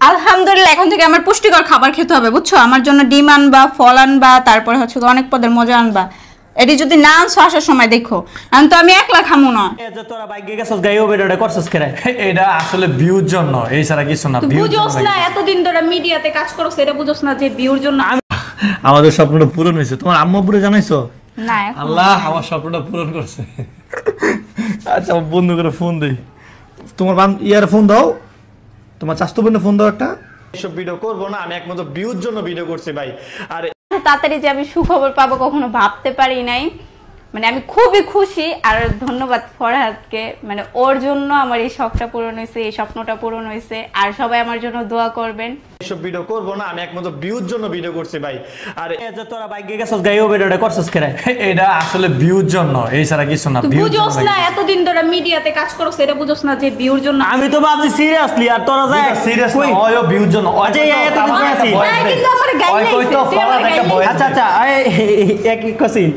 আলহামদুলিল্লাহ এখন থেকে আমার পুষ্টিকর খাবার খেতে হবে বুঝছো, আমার জন্য ডিম আনবা, ফল আনবা, তারপরে হচ্ছে অনেক পদের মজা আনবা। এটি যদি না আনছো আসার সময় দেখো, আমি তো আমি একলা খামু না। এই যে তোরা বাইকে গেছস গাইও ভিডিওটা করছস কেন? এটা আসলে ভিউর জন্য, এই ছাড়া কিছু না। তুই বুঝোস না, এতদিন ধরে মিডিয়াতে কাজ করছ, এটা বুঝোস না যে ভিউর জন্য। আমাদের স্বপ্নটা পূরণ হয়েছে। তোমার আম্মু পুরো জানাইছো? না আল্লাহ আমার স্বপ্নটা পূরণ করছে। আচ্ছা বন্ধু করে ফোন দেই। তোমার ইয়ার ফোন দাও, তোমার চাস্তো বোনের ফোন দাও একটা। এসব ভিডিও করবো না আমি, একমাত্র ভিউর জন্য ভিডিও করছি ভাই। আর তাড়াতাড়ি যে আমি সুখবর পাবো কখনো ভাবতে পারি নাই, মানে আমি খুবই খুশি। আর ধন্যবাদ ফরহাদকে, মানে ওর জন্য আমার এই শখটা পূরণ হয়েছে, এই স্বপ্নটা পূরণ হয়েছে। আর সবাই আমার জন্য দোয়া করবেন। এসব ভিডিও করবো না আমি, একমাত্র ভিউর জন্য ভিডিও করছি ভাই। আর এই যে তোরা বাইকে গেছস গাইও ভিডিওটা করছস কেন? এটা আসলে ভিউর জন্য, এই ছাড়া কিছু না। তুই বুঝোস না, এতদিন ধরে মিডিয়াতে কাজ করছ, এটা বুঝোস না যে ভিউর জন্য। আমি তো ভাবছি সিরিয়াসলি, আর তোরা যায় সিরিয়াস না, ওই ভিউর জন্য। আচ্ছা এতদিন আছি কিন্তু আমার গাইলাইছে, আচ্ছা আচ্ছা এক কসিন